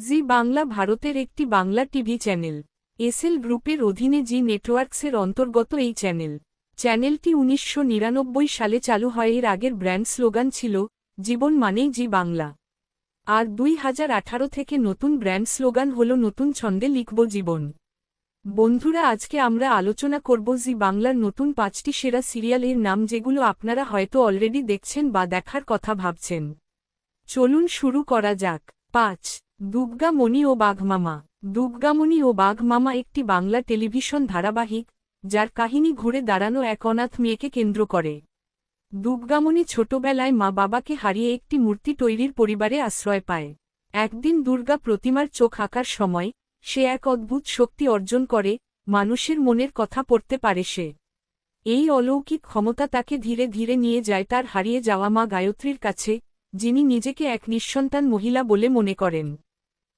জি বাংলা ভারতের একটি Bangla TV channel. SL গ্রুপের অধীনে জি নেটওয়ার্কসের অন্তর্গত এই চ্যানেলটি 1999 সালে চালু হয়। এর আগের ব্র্যান্ড স্লোগান ছিল, জীবন মানেই জি বাংলা। আর 2018 থেকে নতুন ব্র্যান্ড স্লোগান হল, নতুন ছন্দে লিখব জীবন। বন্ধুরা, আজকে আমরা আলোচনা করব জি বাংলার নতুন 5টি সেরা সিরিয়াল এর নাম, যেগুলো আপনারা হয়তো অলরেডি দেখছেন বা দেখার কথা ভাবছেন। চলুন শুরু করা যাক। 5. দুর্গামণি ও বাঘমামা। দুর্গামণি ও বাঘমামা একটি বাংলা টেলিভিশন ধারাবাহিক, যার কাহিনী ঘুরে দাঁড়ানো এক অনাথ মেয়েকে কেন্দ্র করে। দুর্গামণি ছোটবেলায় মা বাবাকে হারিয়ে একটি মূর্তি তৈরির পরিবারে আশ্রয় পায়। একদিন দুর্গা প্রতিমার চোখ আঁকার সময় সে এক অদ্ভুত শক্তি অর্জন করে, মানুষের মনের কথা পড়তে পারে সে। এই অলৌকিক ক্ষমতা তাকে ধীরে ধীরে নিয়ে যায় তার হারিয়ে যাওয়া মা গায়ত্রীর কাছে, যিনি নিজেকে এক নিঃসন্তান মহিলা বলে মনে করেন।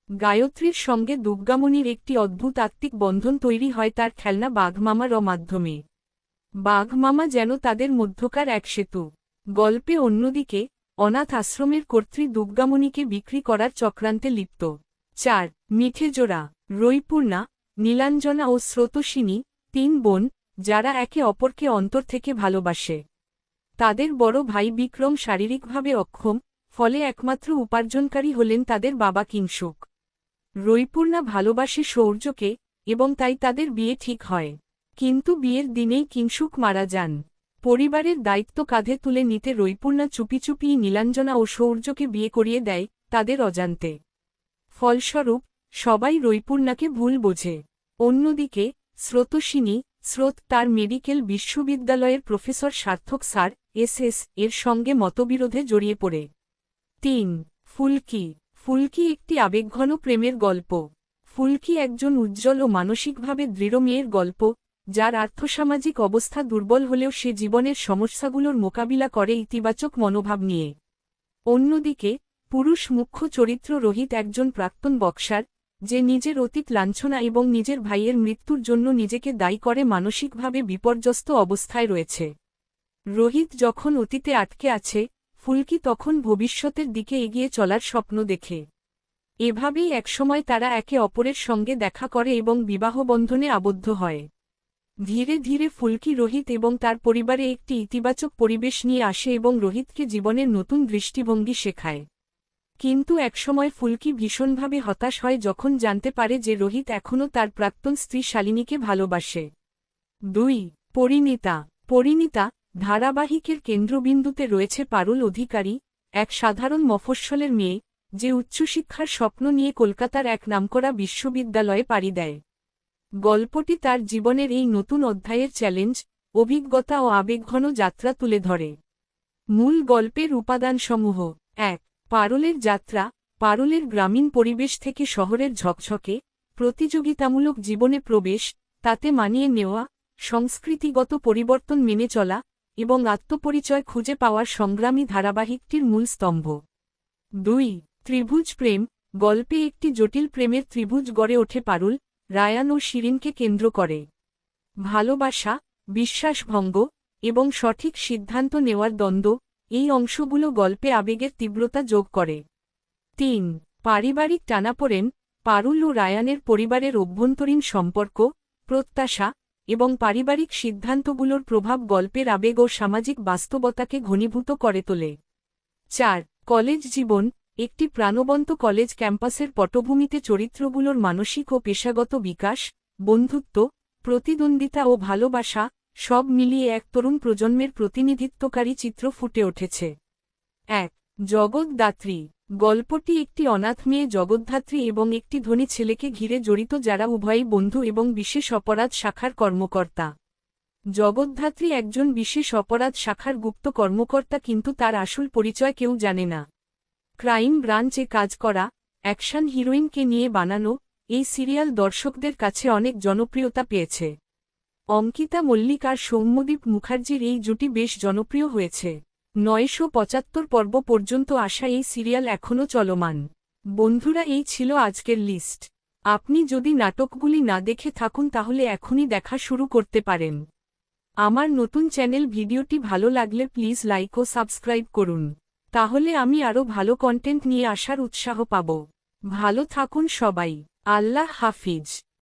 গায়ত্রীর সঙ্গে দুর্গামণির একটি অদ্ভুত আত্মিক বন্ধন তৈরি হয় তার খেলনা বাঘমামার মাধ্যমে। বাঘমামা যেন তাদের মধ্যকার এক সেতু। গল্পে অন্যদিকে অনাথ আশ্রমের কর্ত্রী দুর্গামণিকে বিক্রি করার চক্রান্তে লিপ্ত 4. মিঠেজোড়া। রৈপূর্ণা, নীলাঞ্জনা ও স্রোতস্বিনী 3 বোন, যারা একে অপরকে অন্তর থেকে ভালোবাসে। তাদের বড় ভাই বিক্রম শারীরিকভাবে অক্ষম, ফলে একমাত্র উপার্জনকারী হলেন তাদের বাবা কিংসুক। রৈপূর্ণা ভালোবাসে সৌর্যকে, এবং তাই তাদের বিয়ে ঠিক হয়। কিন্তু বিয়ের দিনেই কিংসুক মারা যান। পরিবারের দায়িত্ব কাঁধে তুলে নিতে রৈপূর্ণা চুপি চুপি নীলাঞ্জনা ও সৌর্যকে বিয়ে করিয়ে দেয়, তাদের অজান্তে। ফলস্বরূপ সবাই রৈপূর্ণাকে ভুল বোঝে। অন্যদিকে স্রোতস্বিনী, স্রোত তার মেডিকেল বিশ্ববিদ্যালয়ের প্রফেসর সার্থক স্যার এস এর সঙ্গে মতবিরোধে জড়িয়ে পড়ে। 3. ফুলকি। ফুলকি একটি আবেগঘন প্রেমের গল্প। ফুলকি একজন উজ্জ্বল ও মানসিকভাবে দৃঢ় মেয়ের গল্প, যার আর্থসামাজিক অবস্থা দুর্বল হলেও সে জীবনের সমস্যাগুলোর মোকাবিলা করে ইতিবাচক মনোভাব নিয়ে। অন্যদিকে পুরুষ মুখ্য চরিত্র রোহিত একজন প্রাক্তন বক্সার, যে নিজের অতীত লাঞ্ছনা এবং নিজের ভাইয়ের মৃত্যুর জন্য নিজেকে দায়ী করে মানসিকভাবে বিপর্যস্ত অবস্থায় রয়েছে। রোহিত যখন অতীতে আটকে আছে, ফুলকি তখন ভবিষ্যতের দিকে এগিয়ে চলার স্বপ্ন দেখে। এভাবেই একসময় তারা একে অপরের সঙ্গে দেখা করে এবং বিবাহবন্ধনে আবদ্ধ হয়। ধীরে ধীরে ফুলকি রোহিত এবং তার পরিবারে একটি ইতিবাচক পরিবেশ নিয়ে আসে এবং রোহিতকে জীবনের নতুন দৃষ্টিভঙ্গি শেখায়। কিন্তু একসময় ফুলকি ভীষণভাবে হতাশ হয় যখন জানতে পারে যে রোহিত এখনও তার প্রাক্তন স্ত্রী শালিনীকে ভালোবাসে। 2. পরিণীতা। পরিণীতা ধারাবাহিকের কেন্দ্রবিন্দুতে রয়েছে পারুল অধিকারী, এক সাধারণ মফস্বলের মেয়ে, যে উচ্চশিক্ষার স্বপ্ন নিয়ে কলকাতার এক নামকরা বিশ্ববিদ্যালয়ে পাড়ি দেয়। গল্পটি তার জীবনের এই নতুন অধ্যায়ের চ্যালেঞ্জ, অভিজ্ঞতা ও আবেগঘন যাত্রা তুলে ধরে। মূল গল্পের উপাদানসমূহ। 1. পারুলের যাত্রা। পারুলের গ্রামীণ পরিবেশ থেকে শহরের ঝকঝকে, প্রতিযোগিতামূলক জীবনে প্রবেশ, তাতে মানিয়ে নেওয়া, সংস্কৃতিগত পরিবর্তন মেনে চলা, এবং আত্মপরিচয় খুঁজে পাওয়ার সংগ্রামী ধারাবাহিকটির মূল স্তম্ভ। 2. ত্রিভুজ প্রেম। গল্পে একটি জটিল প্রেমের ত্রিভুজ গড়ে ওঠে পারুল, রায়ান ও শিরিনকে কেন্দ্র করে। ভালোবাসা, বিশ্বাসভঙ্গ, এবং সঠিক সিদ্ধান্ত নেওয়ার দ্বন্দ্ব, এই অংশগুলো গল্পে আবেগের তীব্রতা যোগ করে। 3. পারিবারিক টানাপোড়েন। পারুল ও রায়ানের পরিবারের অভ্যন্তরীণ সম্পর্ক, প্রত্যাশা, এবং পারিবারিক সিদ্ধান্তগুলোর প্রভাব গল্পের আবেগ ও সামাজিক বাস্তবতাকে ঘনীভূত করে তোলে। 4. কলেজ জীবন। একটি প্রাণবন্ত কলেজ ক্যাম্পাসের পটভূমিতে চরিত্রগুলোর মানসিক ও পেশাগত বিকাশ, বন্ধুত্ব, প্রতিদ্বন্দ্বিতা ও ভালোবাসা, সব মিলিয়ে এক তরুণ প্রজন্মের প্রতিনিধিত্বকারী চিত্র ফুটে উঠেছে। 1. জগদ্ধাত্রী। গল্পটি একটি অনাথ মেয়ে জগদ্ধাত্রী এবং একটি ধনী ছেলেকে ঘিরে জড়িত, যারা উভয়ই বন্ধু এবং বিশেষ অপরাধ শাখার কর্মকর্তা। জগদ্ধাত্রী একজন বিশেষ অপরাধ শাখার গুপ্ত কর্মকর্তা, কিন্তু তার আসল পরিচয় কেউ জানে না। ক্রাইম ব্রাঞ্চে কাজ করা, অ্যাকশন হিরোইনকে নিয়ে বানানো, এই সিরিয়াল দর্শকদের কাছে অনেক জনপ্রিয়তা পেয়েছে। অঙ্কিতা মল্লিক আর সৌম্যদীপ মুখার্জির এই জুটি বেশ জনপ্রিয় হয়েছে। 975 পর্ব পর্যন্ত আসা এই সিরিয়াল এখনও চলমান। বন্ধুরা, এই ছিল আজকের লিস্ট। আপনি যদি নাটকগুলি না দেখে থাকুন তাহলে এখনই দেখা শুরু করতে পারেন। আমার নতুন চ্যানেল ভিডিওটি ভালো লাগলে প্লিজ লাইক ও সাবস্ক্রাইব করুন, তাহলে আমি আরও ভালো কন্টেন্ট নিয়ে আসার উৎসাহ পাব। ভালো থাকুন সবাই। আল্লাহ হাফিজ।